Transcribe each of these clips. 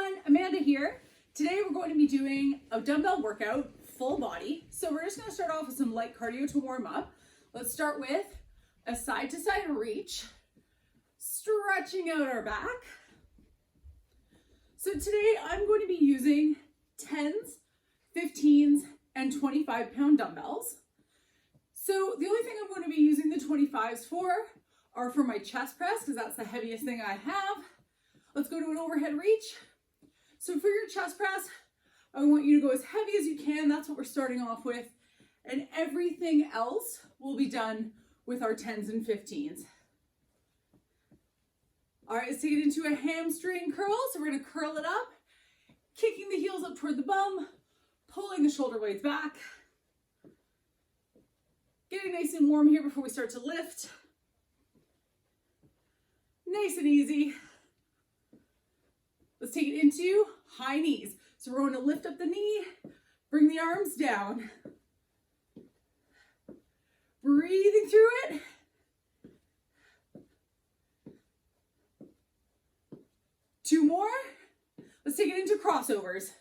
everyone, Amanda here. Today we're going to be doing a dumbbell workout, full body. So we're just going to start off with some light cardio to warm up. Let's start with a side to side reach, stretching out our back. So today I'm going to be using 10s, 15s, and 25-pound dumbbells. So the only thing I'm going to be using the 25s for are for my chest press, because that's the heaviest thing I have. Let's go to an overhead reach. So for your chest press, I want you to go as heavy as you can. That's what we're starting off with. And everything else will be done with our 10s and 15s. All right, let's take it into a hamstring curl. So we're going to curl it up, kicking the heels up toward the bum, pulling the shoulder blades back. Getting nice and warm here before we start to lift. Nice and easy. Let's take it into high knees. So we're going to lift up the knee, bring the arms down. Breathing through it. Two more. Let's take it into crossovers.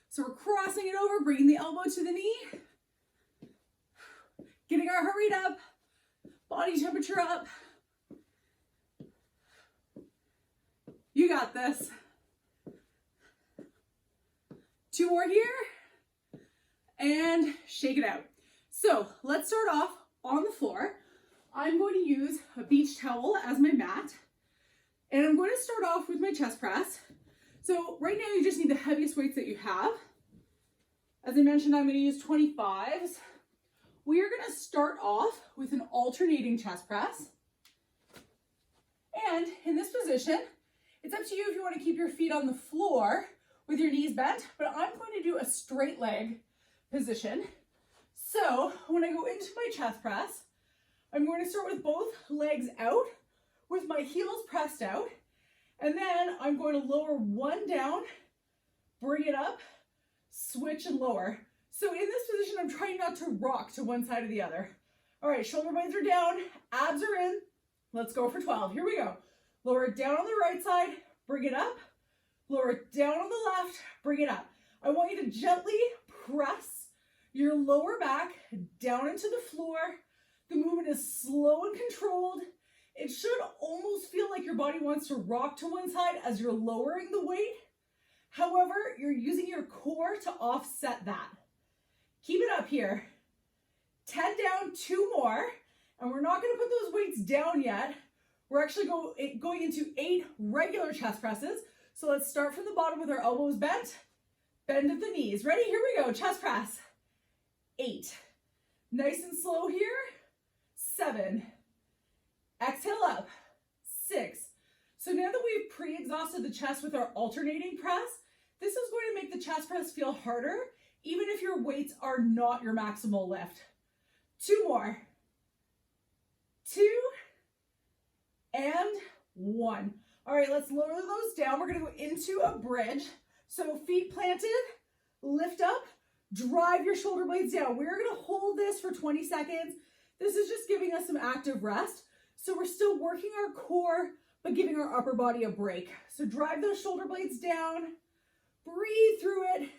So we're crossing it over, bringing the elbow to the knee. Getting our heart rate up, body temperature up. You got this. Two more here, and shake it out. So let's start off on the floor. I'm going to use a beach towel as my mat, and I'm going to start off with my chest press. So right now you just need the heaviest weights that you have. As I mentioned, I'm going to use 25s. We are going to start off with an alternating chest press. And in this position, it's up to you if you want to keep your feet on the floor with your knees bent, but I'm going to do a straight leg position. So when I go into my chest press, I'm going to start with both legs out with my heels pressed out, and then I'm going to lower one down, bring it up, switch and lower. So in this position, I'm trying not to rock to one side or the other. All right, shoulder blades are down, abs are in. Let's go for 12. Here we go. Lower it down on the right side, bring it up. Lower it down on the left, bring it up. I want you to gently press your lower back down into the floor. The movement is slow and controlled. It should almost feel like your body wants to rock to one side as you're lowering the weight. However, you're using your core to offset that. Keep it up here. 10 down, 2 more. And we're not going to put those weights down yet. We're actually going into 8 regular chest presses. So let's start from the bottom with our elbows bent. Bend at the knees. Ready? Here we go. Chest press. 8. Nice and slow here. 7. Exhale up. 6. So now that we've pre-exhausted the chest with our alternating press, this is going to make the chest press feel harder, even if your weights are not your maximal lift. 2 more. 2 and 1. All right, let's lower those down. We're going to go into a bridge. So feet planted, lift up, drive your shoulder blades down. We're going to hold this for 20 seconds. This is just giving us some active rest. So we're still working our core, but giving our upper body a break. So drive those shoulder blades down. Breathe through it.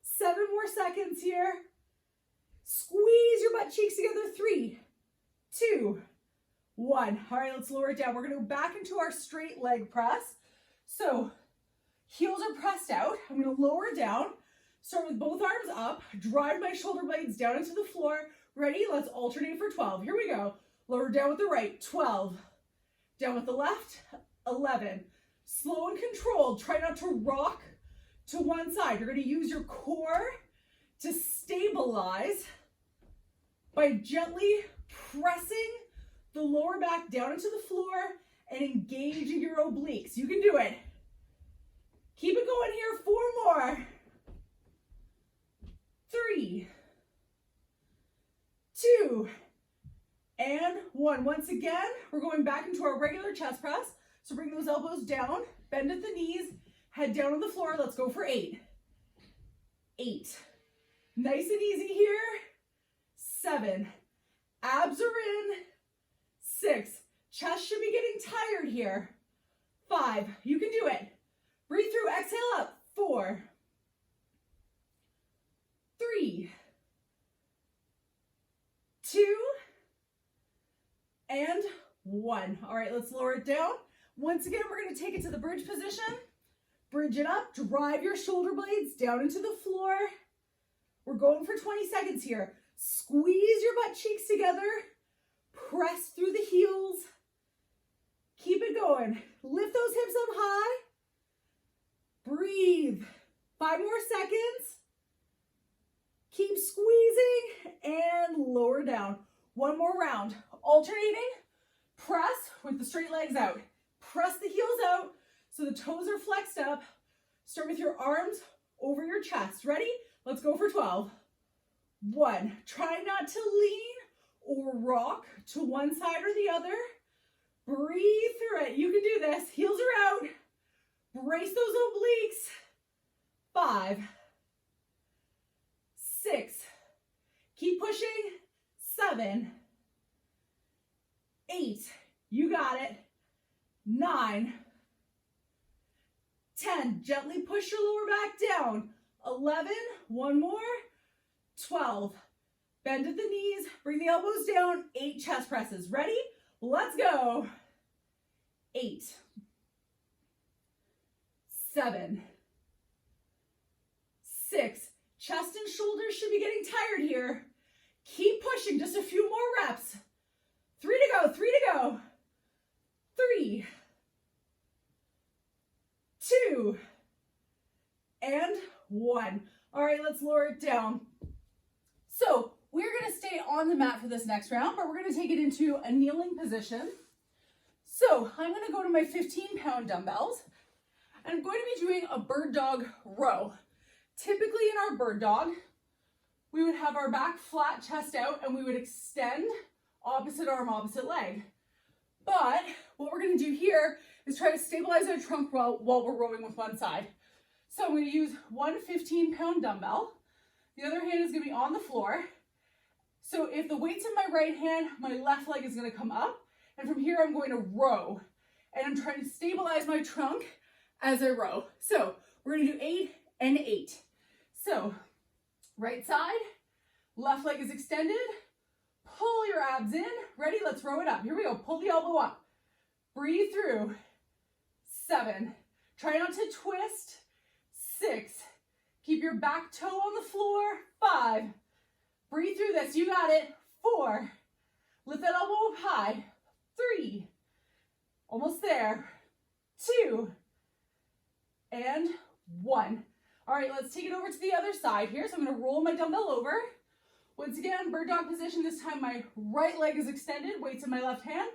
7 more seconds here. Squeeze your butt cheeks together. 3, 2, 1. All right, let's lower it down. We're going to go back into our straight leg press. So heels are pressed out. I'm going to lower down. Start with both arms up. Drive my shoulder blades down into the floor. Ready? Let's alternate for 12. Here we go. Lower down with the right. 12. Down with the left. 11. Slow and controlled. Try not to rock to one side. You're going to use your core to stabilize by gently pressing the lower back down into the floor and engaging your obliques. You can do it. Keep it going here. 4 more. 3, 2, and 1. Once again, we're going back into our regular chest press. So bring those elbows down, bend at the knees, head down on the floor. Let's go for 8. 8. Nice and easy here. 7. Abs are in. 6. Chest should be getting tired here. 5. You can do it. Breathe through. Exhale up. 1. All right, let's lower it down. Once again, we're going to take it to the bridge position. Bridge it up, drive your shoulder blades down into the floor. We're going for 20 seconds here. Squeeze your butt cheeks together. Press through the heels. Keep it going. Lift those hips up high. Breathe. 5 more seconds. Keep squeezing and lower down. One more round. Alternating. Press with the straight legs out. Press the heels out so the toes are flexed up. Start with your arms over your chest. Ready? Let's go for 12. 1. Try not to lean or rock to one side or the other. Breathe through it. You can do this. Heels are out. Brace those obliques. 5. 6. Keep pushing. 7. 8. You got it. 9. 10. Gently push your lower back down. 11. One more. 12. Bend at the knees. Bring the elbows down. 8 chest presses. Ready? Let's go. 8. 7. 6. Chest and shoulders should be getting tired here. Keep pushing. Just a few more reps. 3 to go. 3 to go. 3. 2. And 1. All right, let's lower it down. So we're going to stay on the mat for this next round, but we're going to take it into a kneeling position. So I'm going to go to my 15-pound dumbbells, and I'm going to be doing a bird dog row. Typically in our bird dog, we would have our back flat, chest out, and we would extend opposite arm, opposite leg. But what we're going to do here is try to stabilize our trunk while we're rowing with one side. So I'm going to use one 15-pound dumbbell. The other hand is going to be on the floor. So if the weight's in my right hand, my left leg is going to come up. And from here, I'm going to row. And I'm trying to stabilize my trunk as I row. So we're going to do 8 and 8. So right side, left leg is extended. Pull your abs in. Ready? Let's row it up. Here we go. Pull the elbow up. Breathe through. 7. Try not to twist. 6. Keep your back toe on the floor. 5. Breathe through this. You got it. 4. Lift that elbow up high. 3. Almost there. 2. And 1. All right, let's take it over to the other side here. So I'm going to roll my dumbbell over. Once again, bird dog position. This time my right leg is extended. Weights in my left hand.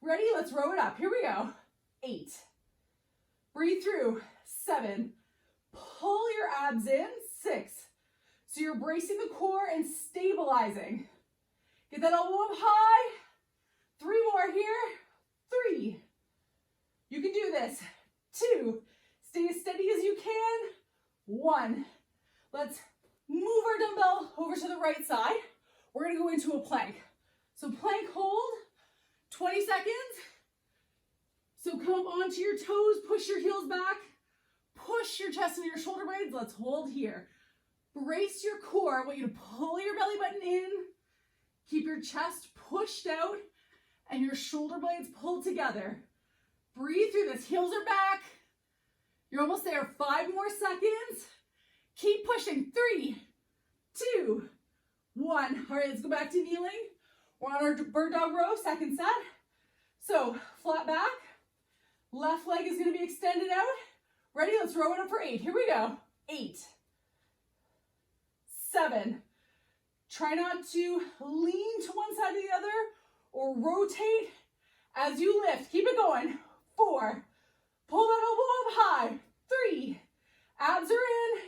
Ready? Let's row it up. Here we go. 8. Breathe through. 7. Pull your abs in. 6. So you're bracing the core and stabilizing. Get that elbow up high. 3 more here. 3. You can do this. 2. Stay as steady as you can. 1. Let's move our dumbbell over to the right side. We're going to go into a plank. So plank hold, 20 seconds. So come onto your toes, push your heels back, push your chest into your shoulder blades. Let's hold here. Brace your core. I want you to pull your belly button in, keep your chest pushed out, and your shoulder blades pulled together. Breathe through this. Heels are back. You're almost there. 5 more seconds. Keep pushing. 3, 2, 1. All right, let's go back to kneeling. We're on our bird dog row, second set. So flat back. Left leg is going to be extended out. Ready? Let's row it up for 8. Here we go. 8. 7. Try not to lean to one side or the other or rotate as you lift. Keep it going. 4. Pull that elbow up high. 3. Abs are in.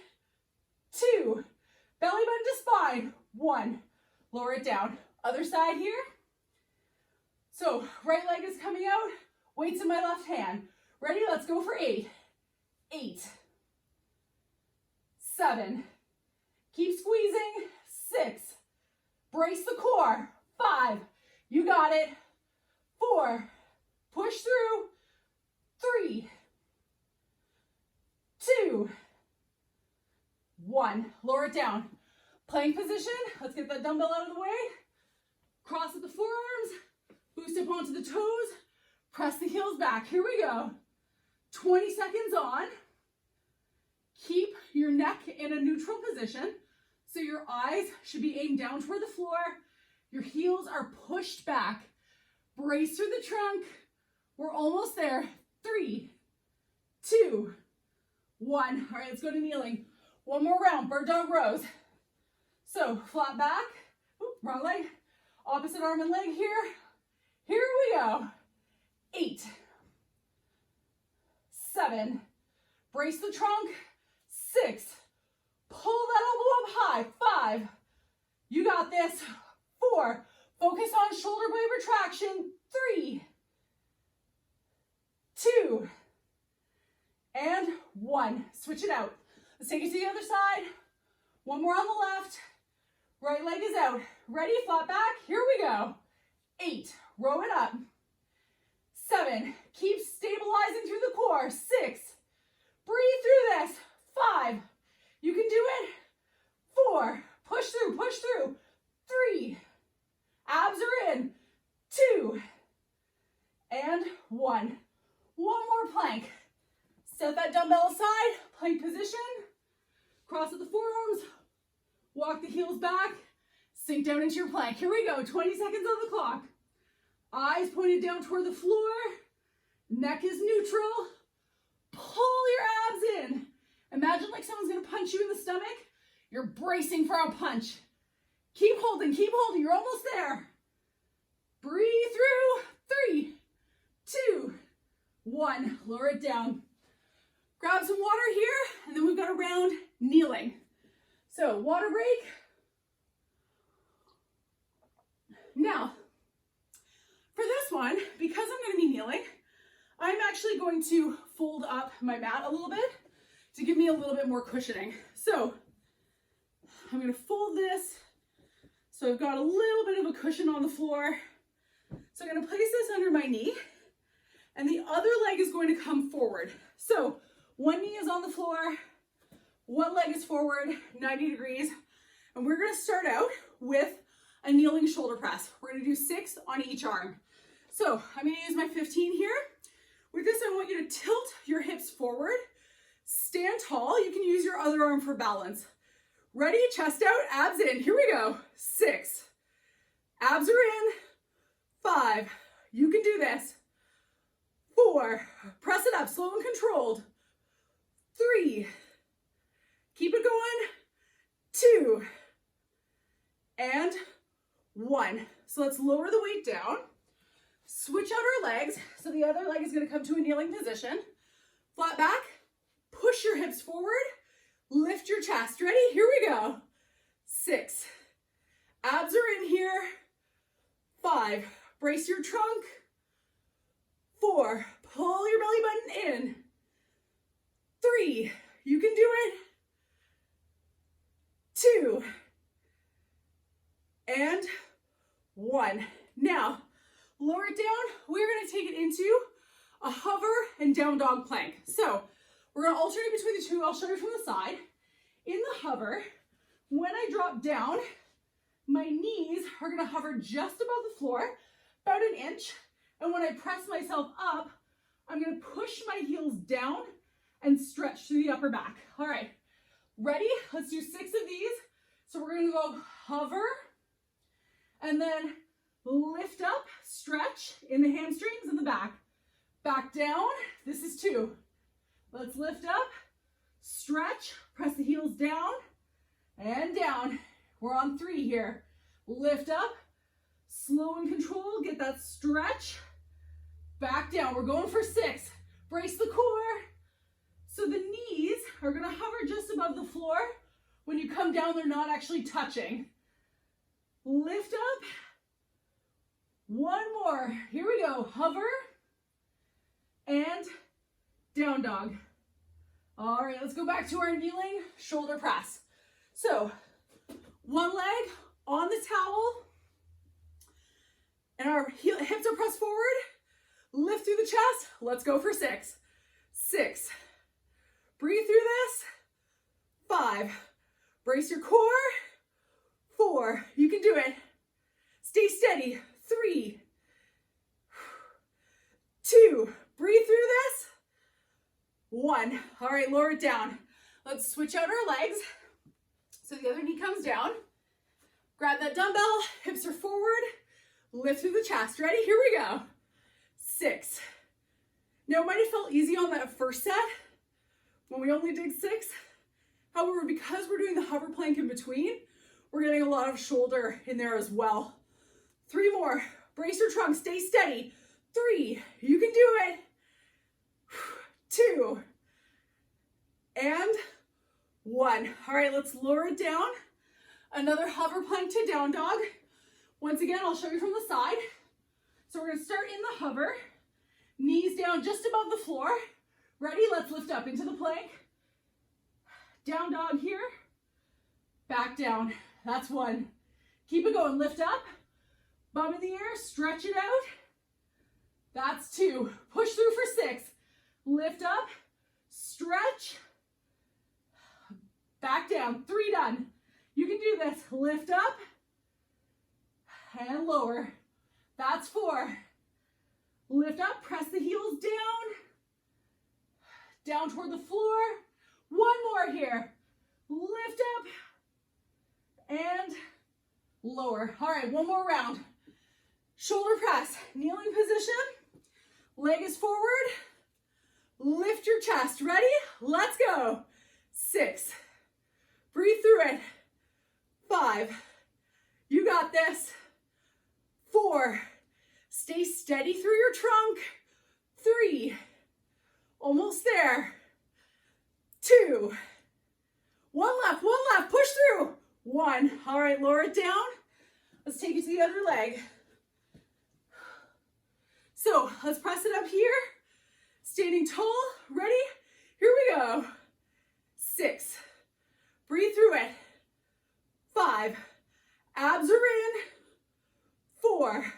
2. Belly button to spine. 1. Lower it down. Other side here. So right leg is coming out. Weights in my left hand. Ready? Let's go for 8. 8. 7. Keep squeezing. 6. Brace the core. 5. You got it. 4. Push through. 3. 2. 1. Lower it down. Plank position. Let's get that dumbbell out of the way. Cross at the forearms. Boost up onto the toes, press the heels back. Here we go. 20 seconds on. Keep your neck in a neutral position. So your eyes should be aimed down toward the floor. Your heels are pushed back. Brace through the trunk. We're almost there. 3, 2, 1. All right, let's go to kneeling. One more round, bird dog rows. So flat back. Oop, wrong leg. Opposite arm and leg here. Here we go. 8, 7. Brace the trunk. 6. Pull that elbow up high. 5. You got this. 4. Focus on shoulder blade retraction. 3, 2, and 1. Switch it out. Let's take it to the other side. One more on the left. Right leg is out. Ready? Flat back. Here we go. 8. Row it up. 7. Keep stabilizing through the core. 6. Breathe through this. 5. You can do it. 4. Push through. Push through. 3. Abs are in. 2. And 1. One more plank. Set that dumbbell aside. Plank position. Cross at the forearms. Walk the heels back. Sink down into your plank. Here we go. 20 seconds on the clock. Eyes pointed down toward the floor. Neck is neutral. Pull your abs in. Imagine like someone's going to punch you in the stomach. You're bracing for a punch. Keep holding. Keep holding. You're almost there. Breathe through. 3, 2, 1. Lower it down. Grab some water here, and then we've got a round kneeling. So water break. Now, for this one, because I'm going to be kneeling, I'm actually going to fold up my mat a little bit to give me a little bit more cushioning. So I'm going to fold this so I've got a little bit of a cushion on the floor. So I'm going to place this under my knee, and the other leg is going to come forward. So one knee is on the floor, one leg is forward, 90 degrees, and we're going to start out with a kneeling shoulder press. We're going to do 6 on each arm. So I'm going to use my 15 here. With this, I want you to tilt your hips forward, stand tall. You can use your other arm for balance. Ready? Chest out, abs in. Here we go. 6. Abs are in. 5. You can do this. 4. Press it up, slow and controlled. 3. Keep it going. 2. And 1. So let's lower the weight down. Switch out our legs. So the other leg is going to come to a kneeling position. Flat back. Push your hips forward. Lift your chest. Ready? Here we go. 6. Abs are in here. 5. Brace your trunk. 4. Pull your belly button in. 3. You can do it. 2. And 1. Now, lower it down. We're going to take it into a hover and down dog plank. So we're going to alternate between the two. I'll show you from the side. In the hover, when I drop down, my knees are going to hover just above the floor, about an inch. And when I press myself up, I'm going to push my heels down and stretch through the upper back. All right, ready? Let's do 6 of these. So we're going to go hover and then lift up, stretch in the hamstrings and the back. Back down. This is 2. Let's lift up, stretch, press the heels down and down. We're on 3 here. Lift up, slow and controlled, get that stretch. Back down. We're going for 6. Brace the core. So the knees are going to hover just above the floor. When you come down, they're not actually touching. Lift up. 1 more. Here we go. Hover and down dog. All right, let's go back to our kneeling shoulder press. So one leg on the towel and our hips are pressed forward. Lift through the chest. Let's go for 6. 6. Breathe through this. 5. Brace your core. 4. You can do it. Stay steady. 3. 2. Breathe through this. 1. All right, lower it down. Let's switch out our legs. So the other knee comes down. Grab that dumbbell, hips are forward. Lift through the chest. Ready? Here we go. 6. Now, it might have felt easy on that first set when we only did 6. However, because we're doing the hover plank in between, we're getting a lot of shoulder in there as well. 3 more. Brace your trunk. Stay steady. 3. You can do it. 2. And 1. All right, let's lower it down. Another hover plank to down dog. Once again, I'll show you from the side. So we're going to start in the hover. Knees down just above the floor. Ready? Let's lift up into the plank. Down dog here. Back down. That's 1. Keep it going. Lift up. Bum in the air. Stretch it out. That's 2. Push through for 6. Lift up. Stretch. Back down. 3 done. You can do this. Lift up. And lower. That's 4. Lift up, press the heels down. Down toward the floor. 1 more here. Lift up and lower. All right, 1 more round. Shoulder press, kneeling position. Leg is forward. Lift your chest. Ready? Let's go. 6. Breathe through it. 5. You got this. 4. Stay steady through your trunk. 3. Almost there. 2. 1 left, 1 left. Push through. 1. All right, lower it down. Let's take it to the other leg. So let's press it up here. Standing tall. Ready? Here we go. 6. Breathe through it. 5. Abs are in. 4.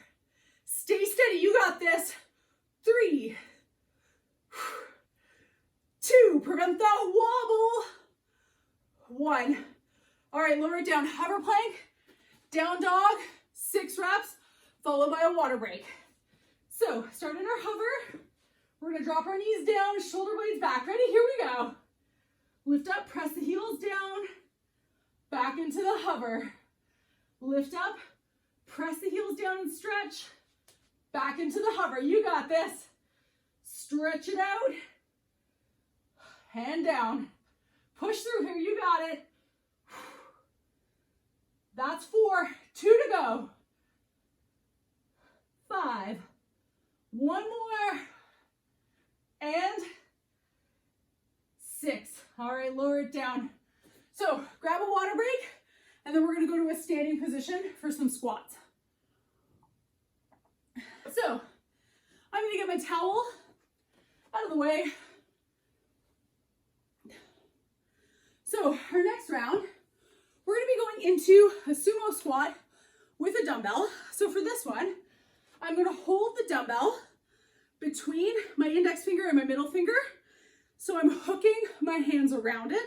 Stay steady. You got this. 3. 2. Prevent that wobble. 1. All right, lower it down. Hover plank. Down dog. 6 reps, followed by a water break. So start in our hover. We're going to drop our knees down, shoulder blades back. Ready? Here we go. Lift up, press the heels down. Back into the hover. Lift up, press the heels down and stretch. Back into the hover. You got this. Stretch it out. Hand down. Push through here. You got it. That's 4. 2 to go. 5. 1 more. And 6. All right, lower it down. So grab a water break, and then we're going to go to a standing position for some squats. So I'm going to get my towel out of the way. So our next round, we're going to be going into a sumo squat with a dumbbell. So for this one, I'm going to hold the dumbbell between my index finger and my middle finger. So I'm hooking my hands around it.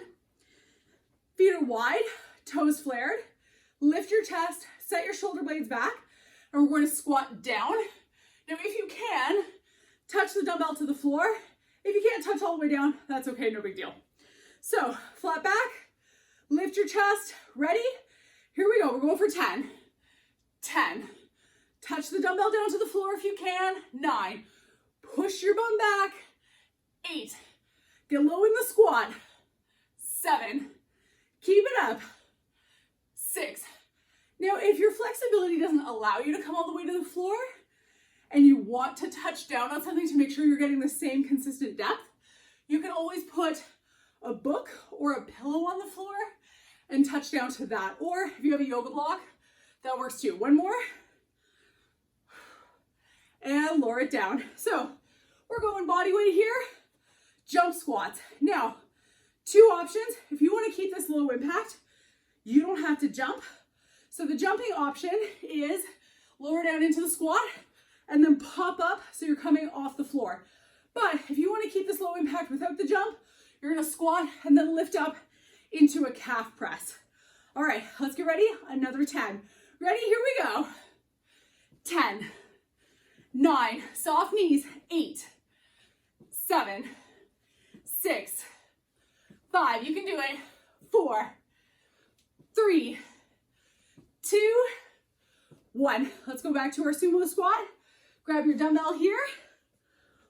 Feet are wide, toes flared. Lift your chest, set your shoulder blades back, and we're going to squat down. Now, if you can, touch the dumbbell to the floor. If you can't touch all the way down, that's okay, no big deal. So, flat back, lift your chest, ready? Here we go, we're going for 10. 10. Touch the dumbbell down to the floor if you can. 9. Push your bum back. 8. Get low in the squat. 7. Keep it up. 6. Now, if your flexibility doesn't allow you to come all the way to the floor and you want to touch down on something to make sure you're getting the same consistent depth, you can always put a book or a pillow on the floor and touch down to that. Or if you have a yoga block, that works too. 1 more. And lower it down. So we're going body weight here, jump squats. Now, 2 options. If you want to keep this low impact, you don't have to jump. So the jumping option is lower down into the squat and then pop up so you're coming off the floor. But if you want to keep this low impact without the jump, you're going to squat and then lift up into a calf press. All right, let's get ready. Another 10. Ready? Here we go. 10. 9, soft knees, 8, 7, 6, 5, you can do it, 4, 3, 2, 1. Let's go back to our sumo squat. Grab your dumbbell here,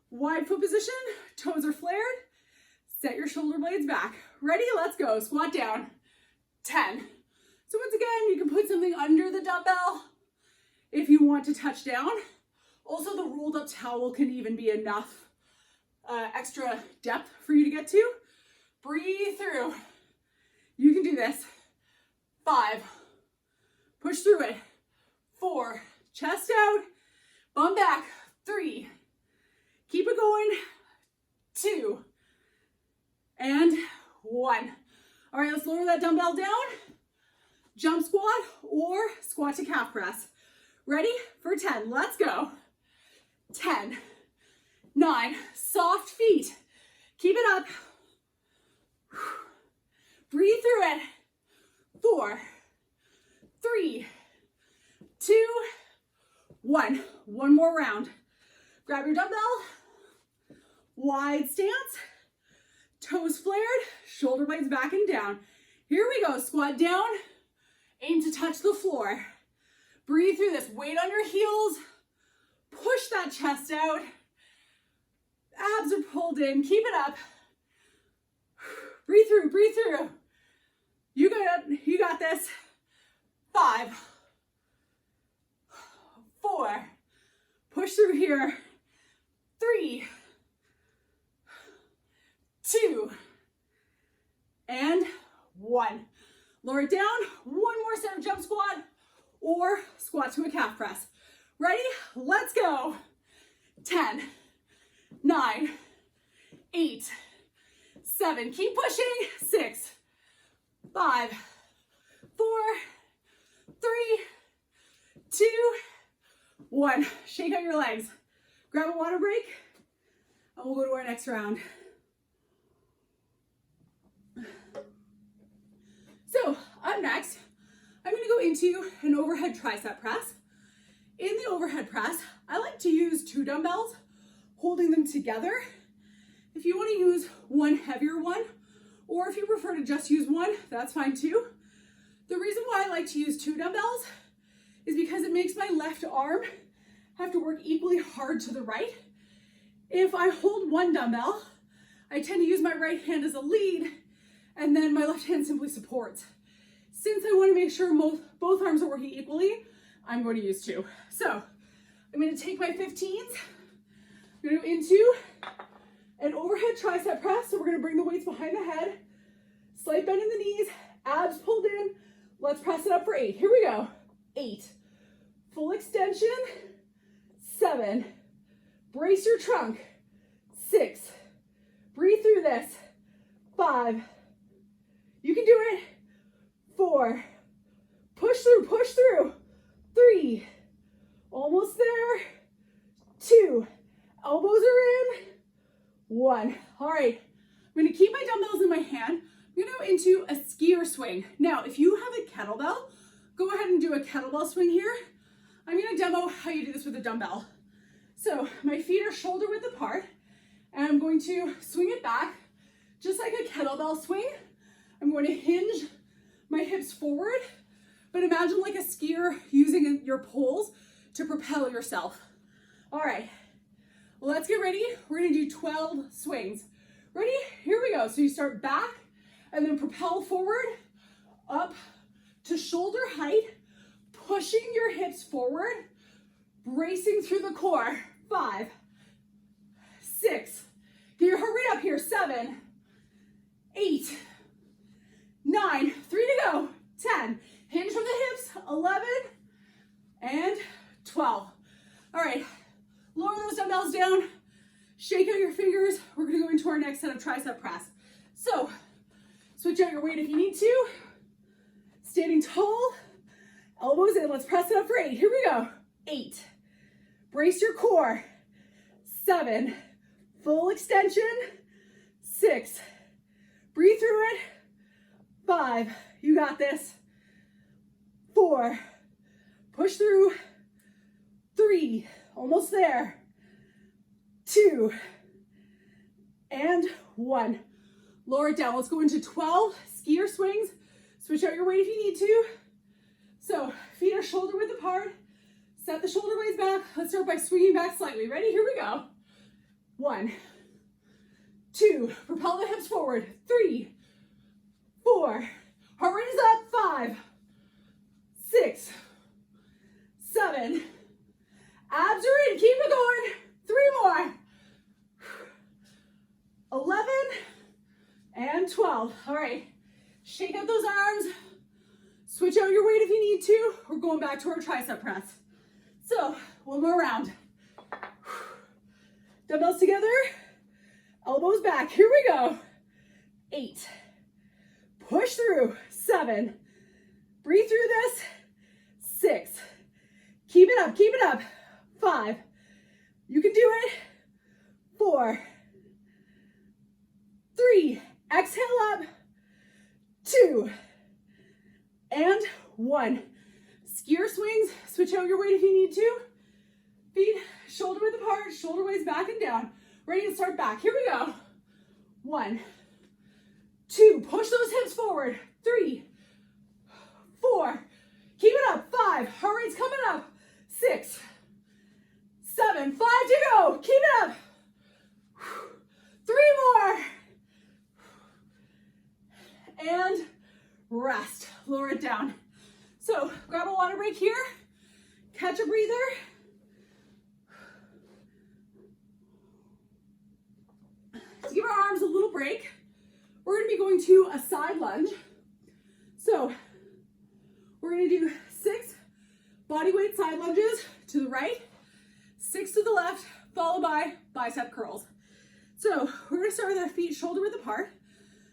wide foot position, toes are flared, set your shoulder blades back. Ready? Let's go. Squat down, 10. So once again, you can put something under the dumbbell if you want to touch down. Also, the rolled up towel can even be enough extra depth for you to get to. Breathe through. You can do this. 5, push through it. 4, chest out, bum back. 3, keep it going. 2, and 1. All right, let's lower that dumbbell down. Jump squat or squat to calf press. Ready for 10, let's go. 10, 9, soft feet. Keep it up. Breathe through it. 4, 3, 2, 1. One more round. Grab your dumbbell. Wide stance. Toes flared. Shoulder blades back and down. Here we go. Squat down. Aim to touch the floor. Breathe through this. Weight on your heels. Push that chest out. Abs are pulled in. Keep it up. Breathe through. Breathe through. You got this. 5, 4, push through here. 3, 2, and 1. Lower it down. One more set of jump squat or squat to a calf press. Ready? Let's go. 10, 9, 8, 7. Keep pushing. 6, 5, 4, 3, 2, 1. Shake out your legs. Grab a water break, and we'll go to our next round. So up next, I'm going to go into an overhead tricep press. In the overhead press, I like to use 2 dumbbells, holding them together. If you want to use one heavier one, or if you prefer to just use one, that's fine too. The reason why I like to use 2 dumbbells is because it makes my left arm have to work equally hard to the right. If I hold one dumbbell, I tend to use my right hand as a lead, and then my left hand simply supports. Since I want to make sure both arms are working equally, I'm going to use 2. So I'm going to take my 15s, I'm going to go into an overhead tricep press. So we're going to bring the weights behind the head, slight bend in the knees, abs pulled in. Let's press it up for 8. Here we go. 8, full extension. 7, brace your trunk. 6, breathe through this. 5, you can do it. 4, push through, push through. 3, almost there. 2, elbows are in. 1. All right, I'm going to keep my dumbbells in my hand. I'm going to go into a skier swing. Now, if you have a kettlebell, go ahead and do a kettlebell swing here. I'm going to demo how you do this with a dumbbell. So my feet are shoulder width apart, and I'm going to swing it back just like a kettlebell swing. I'm going to hinge my hips forward, but imagine like a skier using your poles to propel yourself. All right, let's get ready. We're going to do 12 swings. Ready? Here we go. So you start back and then propel forward, up to shoulder height, pushing your hips forward, bracing through the core. 5, 6, get your heart rate up here. 7, 8, 9, 3 to go. 10, hinge from the hips. 11, and 12. All right, lower those dumbbells down, shake out your fingers. We're gonna go into our next set of tricep press. So, switch out your weight if you need to. Standing tall, elbows in. Let's press it up for 8. Here we go. 8, brace your core. 7, full extension. 6, breathe through it. 5, you got this. 4, push through. 3, almost there. 2, and 1. Lower it down. Let's go into 12 skier swings. Switch out your weight if you need to. So feet are shoulder width apart. Set the shoulder blades back. Let's start by swinging back slightly. Ready? Here we go. 1, 2, propel the hips forward. 3, 4, heart rate is up. 5, 6, 7, abs are in. Keep it going. 3 more. 11 and 12. All right, shake out those arms. Switch out your weight if you need to. We're going back to our tricep press. So one more round. Dumbbells together, elbows back. Here we go. 8, push through. 7, breathe through this. 6, keep it up, keep it up. 5, you can do it. 4, 3, exhale up. 2, and 1. Skier swings, switch out your weight if you need to. Feet shoulder width apart, shoulder blades back and down. Ready to start back. Here we go. 1, 2, push those hips forward. 3, 4, keep it up. 5, heart rate's coming up. 6, 7, 5 to go. Keep it up. 3 more. And rest. Lower it down. So grab a water break here. Catch a breather. To give our arms a little break, we're going to be going to a side lunge. So we're going to do 6 body weight side lunges to the right, 6 to the left, followed by bicep curls. So we're going to start with our feet shoulder width apart.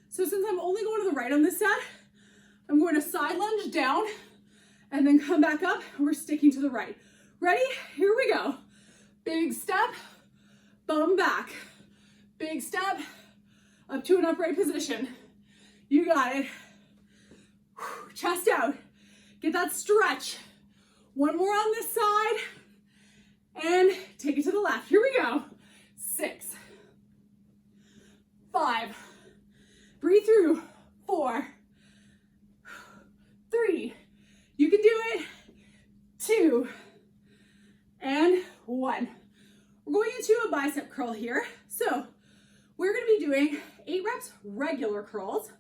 So since I'm only going to the right on this set, I'm going to side lunge down and then come back up. We're sticking to the right. Ready? Here we go. Big step, bum back. Big step, up to an upright position. You got it. Chest out. Get that stretch. One more on this side. And take it to the left. Here we go. 6, 5, breathe through. 4, 3, you can do it. 2, and 1. We're going into a bicep curl here. So we're going to be doing 8 reps regular curls.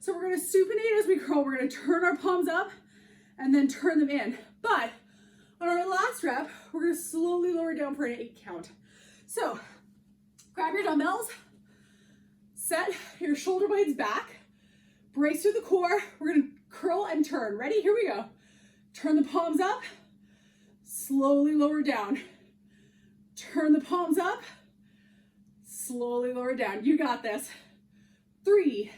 So we're going to supinate as we curl. We're going to turn our palms up and then turn them in. But on our last rep, we're going to slowly lower down for an 8 count. So grab your dumbbells, set your shoulder blades back, brace through the core. We're going to curl and turn. Ready? Here we go. Turn the palms up, slowly lower down. Turn the palms up, slowly lower down. You got this. 3,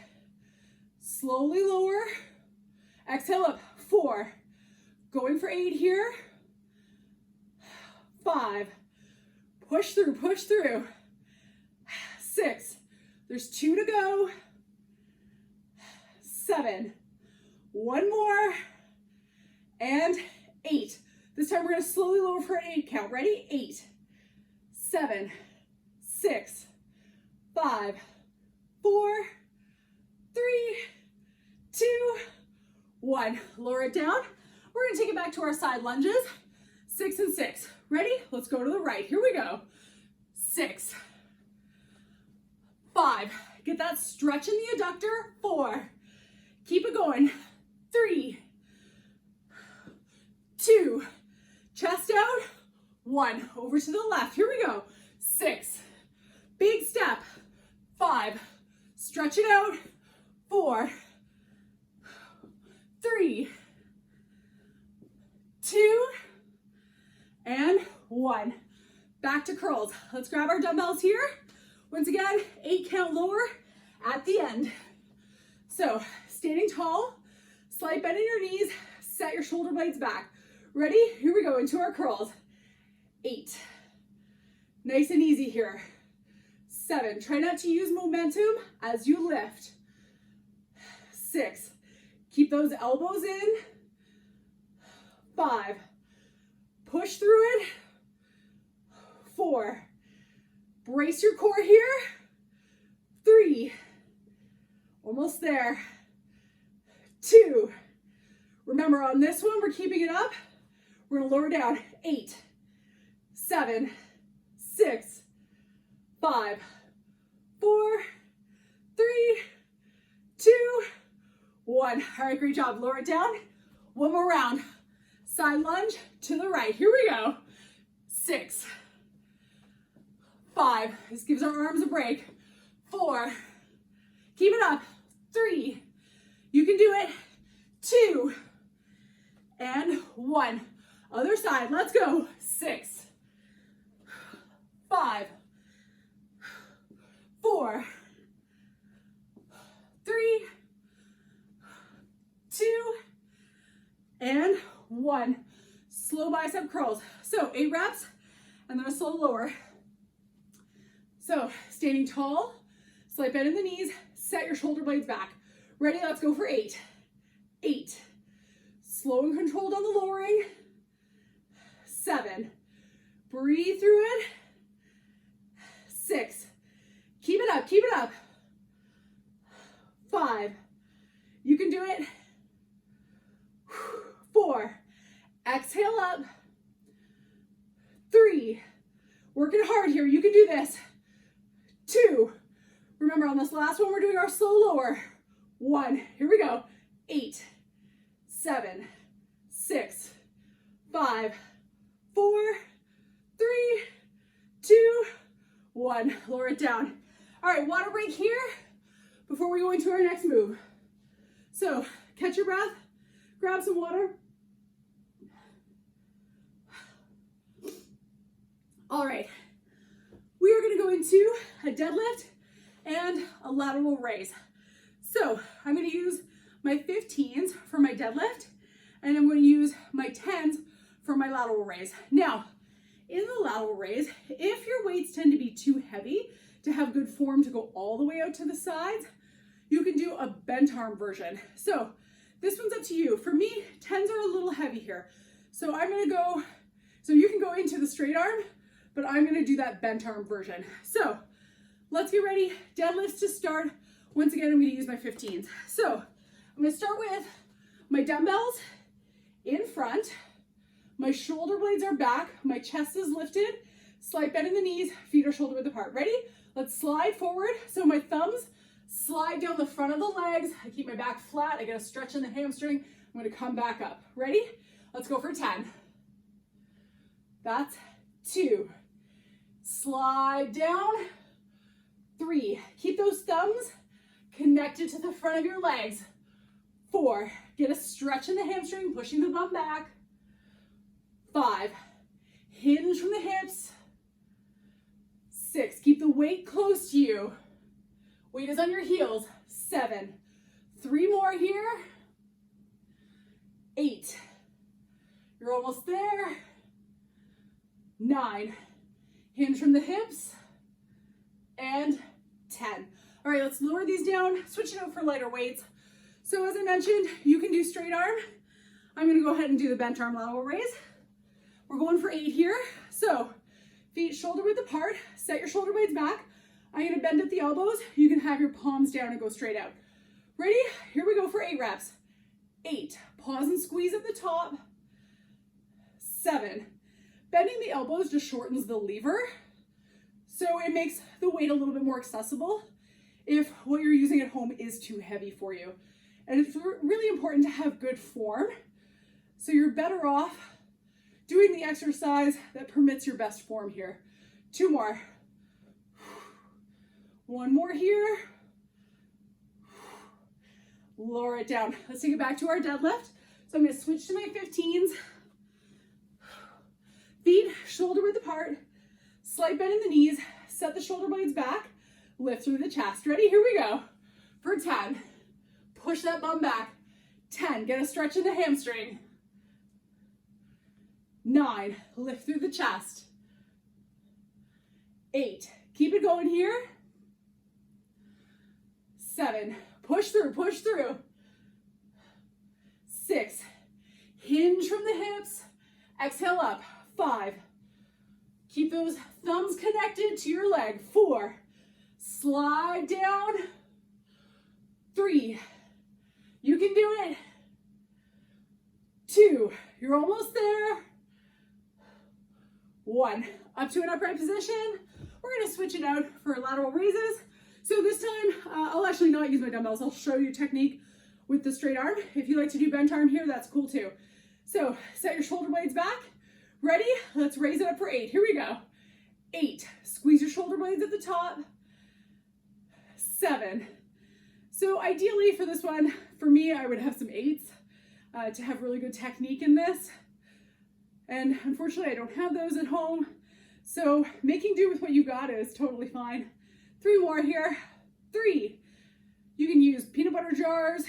slowly lower, exhale up. 4, going for 8 here. 5, push through, push through. 6, there's 2 to go. 7, 1 more, and 8. This time we're going to slowly lower for an 8 count. Ready? 8, 7, 6, 5, 4, 3, 2, 1. Lower it down. We're going to take it back to our side lunges. 6 and 6. Ready? Let's go to the right. Here we go. 6, 5. Get that stretch in the adductor. 4. Keep it going. 3, 2. Chest out. 1. Over to the left. Here we go. 6. Big step. 5. Stretch it out. 4, 3, 2, and 1. Back to curls. Let's grab our dumbbells here. Once again, 8 count lower at the end. So standing tall, slight bend in your knees, set your shoulder blades back. Ready? Here we go into our curls. 8. Nice and easy here. 7. Try not to use momentum as you lift. 6. Keep those elbows in. 5. Push through it. 4. Brace your core here. 3. Almost there. 2. Remember, on this one, we're keeping it up. We're gonna lower down. 8, 7, 6, 5, 4, 3, 2, 1. All right, great job. Lower it down. One more round. Side lunge to the right. Here we go. 6, 5. This gives our arms a break. 4. Keep it up. 3. You can do it. 2. And 1. Other side. Let's go. 6, 5, 4, 3, 2, and 1. Slow bicep curls. So 8 reps and then a slow lower. So standing tall, slight bend in the knees, set your shoulder blades back. Ready? Let's go for 8. 8. Slow and controlled on the lowering. 7. Breathe through it. 6. Keep it up, keep it up. 5. You can do it. 4. Exhale up. 3. Working hard here. You can do this. 2. Remember, on this last one, we're doing our slow lower. 1. Here we go. 8, 7, 6, 5, 4, 3, 2, 1. Lower it down. All right, water break here before we go into our next move. So catch your breath, grab some water. All right, we are gonna go into a deadlift and a lateral raise. So I'm gonna use my 15s for my deadlift, and I'm gonna use my 10s for my lateral raise. Now, in the lateral raise, if your weights tend to be too heavy to have good form to go all the way out to the sides, you can do a bent arm version. So this one's up to you. For me, 10s are a little heavy here. So I'm gonna go, so you can go into the straight arm, but I'm gonna do that bent arm version. So let's get ready. Deadlifts to start. Once again, I'm gonna use my 15s. So I'm gonna start with my dumbbells in front. My shoulder blades are back. My chest is lifted. Slight bend in the knees, feet are shoulder width apart. Ready? Let's slide forward. So my thumbs slide down the front of the legs. I keep my back flat. I get a stretch in the hamstring. I'm gonna come back up. Ready? Let's go for 10. That's 2. Slide down. 3. Keep those thumbs connected to the front of your legs. 4. Get a stretch in the hamstring, pushing the bum back. 5. Hinge from the hips. 6. Keep the weight close to you. Weight is on your heels. 7. 3 more here. 8. You're almost there. 9. Hinge from the hips. And 10. All right, let's lower these down, switch it out for lighter weights. So as I mentioned, you can do straight arm. I'm gonna go ahead and do the bent arm lateral raise. We're going for 8 here. So feet shoulder width apart, set your shoulder blades back. I'm gonna bend at the elbows. You can have your palms down and go straight out. Ready? Here we go for 8 reps. 8, pause and squeeze at the top. 7, bending the elbows just shortens the lever. So it makes the weight a little bit more accessible if what you're using at home is too heavy for you. And it's really important to have good form. So you're better off doing the exercise that permits your best form here. 2 more. 1 more here. Lower it down. Let's take it back to our deadlift. So I'm gonna switch to my 15s. Feet shoulder width apart. Slight bend in the knees. Set the shoulder blades back. Lift through the chest. Ready? Here we go. For 10. Push that bum back. 10. Get a stretch in the hamstring. 9. Lift through the chest. 8. Keep it going here. 7. Push through, push through. 6. Hinge from the hips. Exhale up. 5. Keep those thumbs connected to your leg. 4, slide down. 3, you can do it. 2, you're almost there. 1, up to an upright position. We're gonna switch it out for lateral raises. So this time, I'll actually not use my dumbbells. I'll show you technique with the straight arm. If you like to do bent arm here, that's cool too. So set your shoulder blades back. Ready? Let's raise it up for 8. Here we go. 8, squeeze your shoulder blades at the top. 7. So ideally for this one, for me, I would have some 8s to have really good technique in this. And unfortunately, I don't have those at home. So making do with what you got is totally fine. 3 more here. 3, you can use peanut butter jars.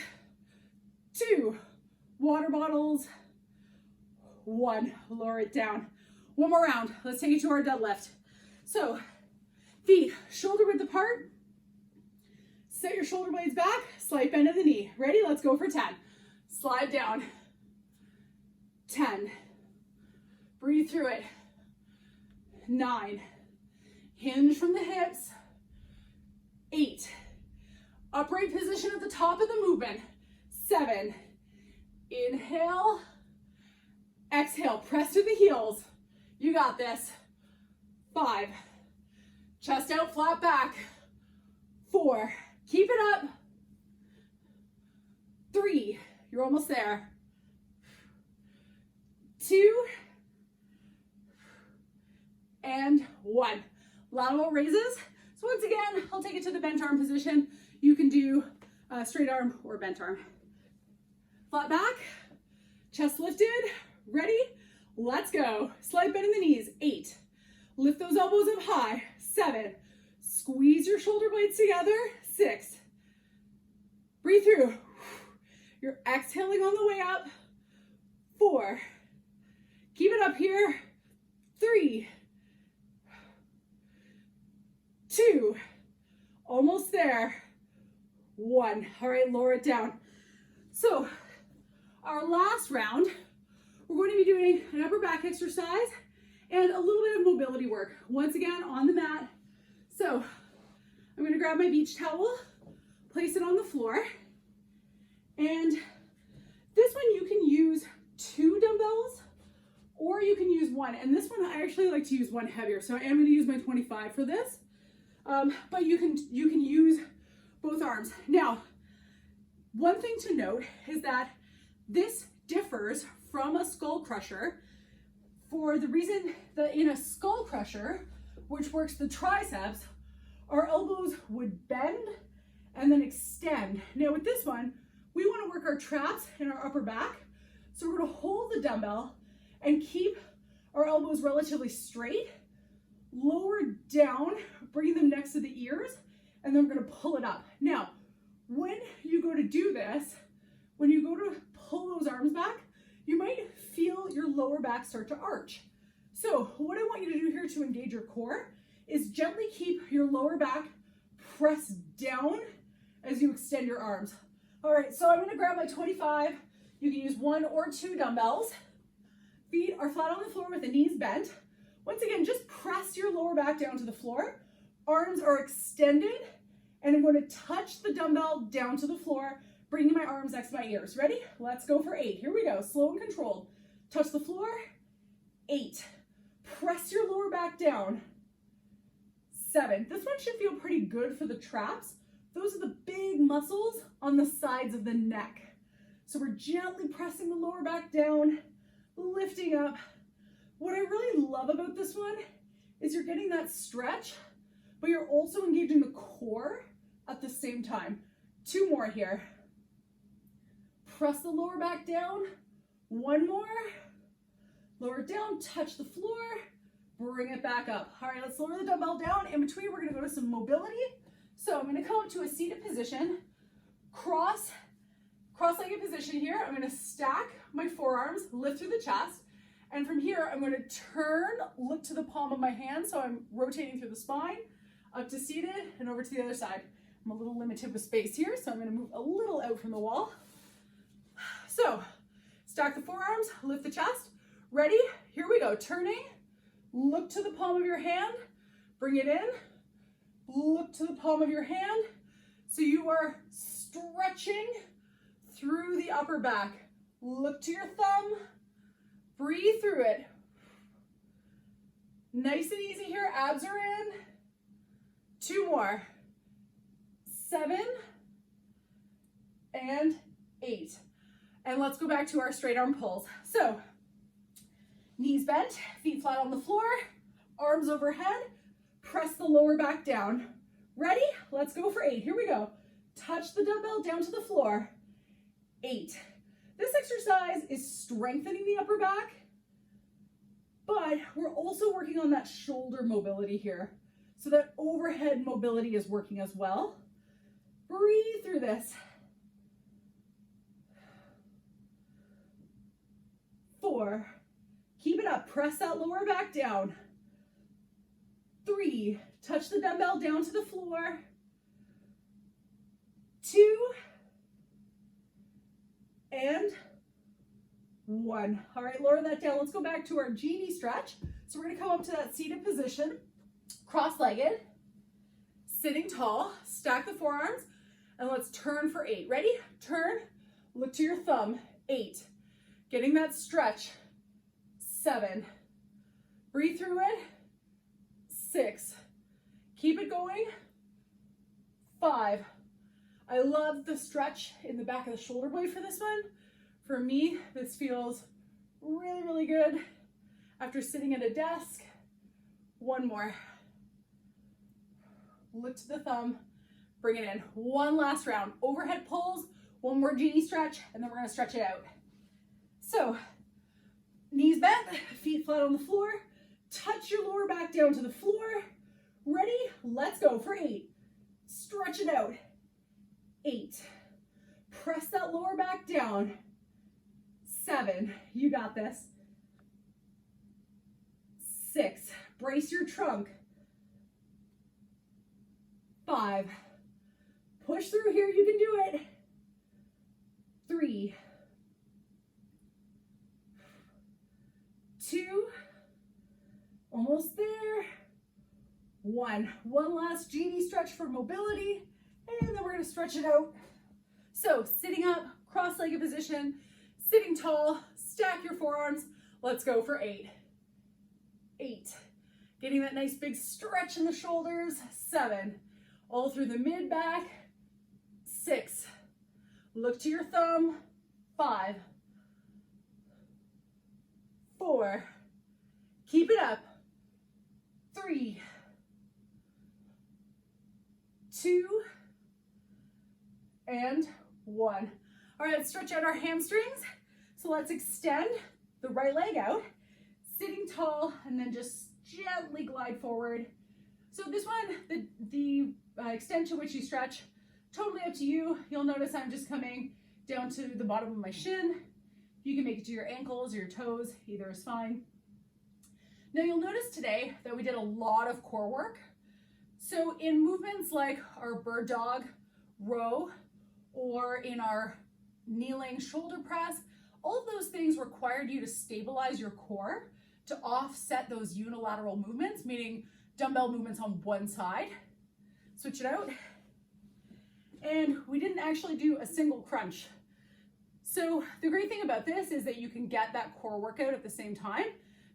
2, water bottles. 1, lower it down. One more round. Let's take it to our deadlift. So feet shoulder width apart. Set your shoulder blades back. Slight bend of the knee. Ready? Let's go for 10. Slide down. 10. Breathe through it. 9. Hinge from the hips. 8. Upright position at the top of the movement. 7. Inhale. Exhale. Press through the heels. You got this. 5. Chest out, flat back. 4. Keep it up. 3. You're almost there. 2. And 1. Lateral raises. So once again, I'll take it to the bent arm position. You can do straight arm or bent arm. Flat back, chest lifted, ready? Let's go. Slight bend in the knees. 8. Lift those elbows up high. 7. Squeeze your shoulder blades together. 6. Breathe through. You're exhaling on the way up. 4. Keep it up here. 3. 2. Almost there. 1. All right, lower it down. So our last round, we're going to be doing an upper back exercise and a little bit of mobility work. Once again, on the mat. So I'm going to grab my beach towel, place it on the floor. And this one you can use 2 dumbbells or you can use 1. And this one, I actually like to use 1 heavier. So I am going to use my 25 for this. But you can use both arms. Now, one thing to note is that this differs from a skull crusher for the reason that in a skull crusher, which works the triceps, our elbows would bend and then extend. Now with this one, we want to work our traps and our upper back. So we're going to hold the dumbbell and keep our elbows relatively straight, lower down, bring them next to the ears, and then we're going to pull it up. Now, when you go to do this, when you go to pull those arms back, you might feel your lower back start to arch. So what I want you to do here to engage your core is gently keep your lower back pressed down as you extend your arms. All right, so I'm going to grab my 25. You can use 1 or 2 dumbbells. Feet are flat on the floor with the knees bent. Once again, just press your lower back down to the floor. Arms are extended, and I'm going to touch the dumbbell down to the floor, bringing my arms next to my ears. Ready? Let's go for 8. Here we go. Slow and controlled. Touch the floor. 8. Press your lower back down. 7. This one should feel pretty good for the traps. Those are the big muscles on the sides of the neck. So we're gently pressing the lower back down, lifting up. What I really love about this one is you're getting that stretch, but you're also engaging the core at the same time. 2 more here. Press the lower back down. 1 more. Lower it down, touch the floor, bring it back up. All right, let's lower the dumbbell down. In between, we're gonna go to some mobility. So I'm gonna come up to a seated position, cross-legged position here. I'm gonna stack my forearms, lift through the chest. And from here, I'm gonna turn, look to the palm of my hand. So I'm rotating through the spine, up to seated and over to the other side. I'm a little limited with space here, so I'm gonna move a little out from the wall. So stack the forearms, lift the chest. Ready? Here we go. Turning. Look to the palm of your hand, bring it in, look to the palm of your hand. So you are stretching through the upper back. Look to your thumb, breathe through it. Nice and easy here, abs are in. 2 more. 7 and 8. And let's go back to our straight arm pulls. So, knees bent, feet flat on the floor, arms overhead, press the lower back down. Ready? Let's go for 8. Here we go. Touch the dumbbell down to the floor. 8. This exercise is strengthening the upper back, but we're also working on that shoulder mobility here. So that overhead mobility is working as well. Breathe through this. 4. Keep it up. Press that lower back down. 3. Touch the dumbbell down to the floor. 2. And 1. All right, lower that down. Let's go back to our genie stretch. So we're going to come up to that seated position, cross-legged, sitting tall, stack the forearms, and let's turn for 8. Ready? Turn, look to your thumb. 8. Getting that stretch. 7. Breathe through it. 6. Keep it going. 5. I love the stretch in the back of the shoulder blade for this one. For me, this feels really, really good after sitting at a desk. 1 more. Look to the thumb, bring it in. 1 last round. Overhead pulls, 1 more genie stretch, and then we're gonna stretch it out. So, knees bent, feet flat on the floor, touch your lower back down to the floor. Ready? Let's go for 8. Stretch it out. 8. Press that lower back down. 7. You got this. 6. Brace your trunk. 5. Push through here. You can do it. 3. 2. Almost there. 1. One last genie stretch for mobility. And then we're going to stretch it out. So sitting up, cross-legged position, sitting tall, stack your forearms. Let's go for 8. 8. Getting that nice big stretch in the shoulders. 7. All through the mid-back. 6. Look to your thumb. 5. 4. Keep it up. 3. 2. And 1. All right, let's stretch out our hamstrings. So let's extend the right leg out, sitting tall, and then just gently glide forward. So this one, the extent to which you stretch, totally up to you. You'll notice I'm just coming down to the bottom of my shin. You can make it to your ankles or your toes, either is fine. Now you'll notice today that we did a lot of core work. So in movements like our bird dog, row, or in our kneeling shoulder press, all of those things required you to stabilize your core to offset those unilateral movements, meaning dumbbell movements on one side. Switch it out. And we didn't actually do a single crunch. So the great thing about this is that you can get that core workout at the same time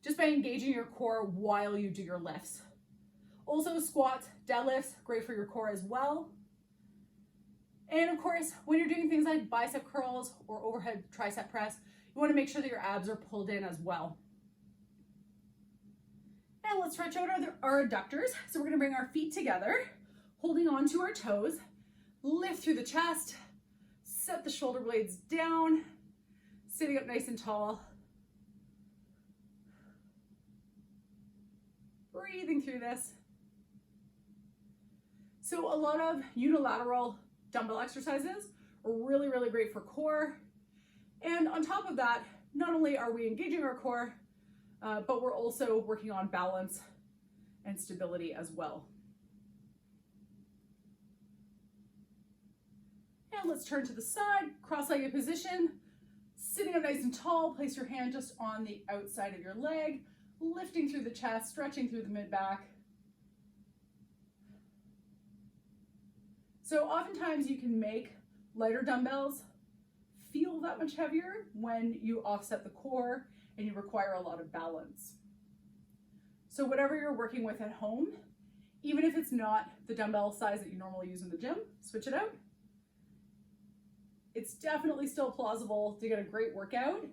just by engaging your core while you do your lifts. Also squats, deadlifts, great for your core as well. And of course, when you're doing things like bicep curls or overhead tricep press, you want to make sure that your abs are pulled in as well. And let's stretch out our adductors. So we're going to bring our feet together, holding on to our toes, lift through the chest, set the shoulder blades down, sitting up nice and tall. Breathing through this. So a lot of unilateral dumbbell exercises are really, really great for core. And on top of that, not only are we engaging our core, but we're also working on balance and stability as well. And let's turn to the side, cross-legged position, sitting up nice and tall. Place your hand just on the outside of your leg. lifting through the chest, stretching through the mid-back. So oftentimes you can make lighter dumbbells feel that much heavier when you offset the core and you require a lot of balance. So whatever you're working with at home, even if it's not the dumbbell size that you normally use in the gym, switch it out. It's definitely still plausible to get a great workout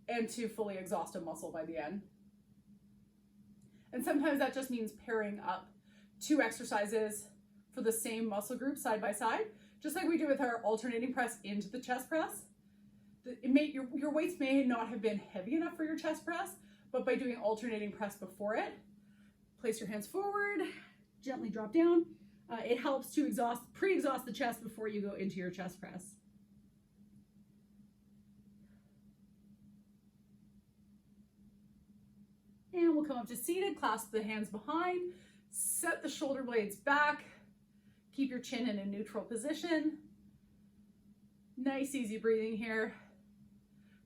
and to fully exhaust a muscle by the end. And sometimes that just means pairing up 2 exercises for the same muscle group side by side, just like we do with our alternating press into the chest press. Your weights may not have been heavy enough for your chest press, but by doing alternating press before it, place your hands forward, gently drop down. It helps to pre-exhaust the chest before you go into your chest press. And we'll come up to seated, clasp the hands behind, set the shoulder blades back, keep your chin in a neutral position. Nice, easy breathing here.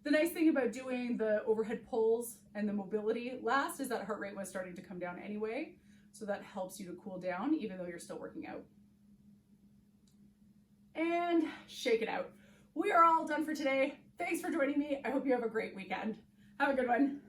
The nice thing about doing the overhead pulls and the mobility last is that heart rate was starting to come down anyway, so that helps you to cool down even though you're still working out. And shake it out. We are all done for today. Thanks for joining me. I hope you have a great weekend. Have a good one.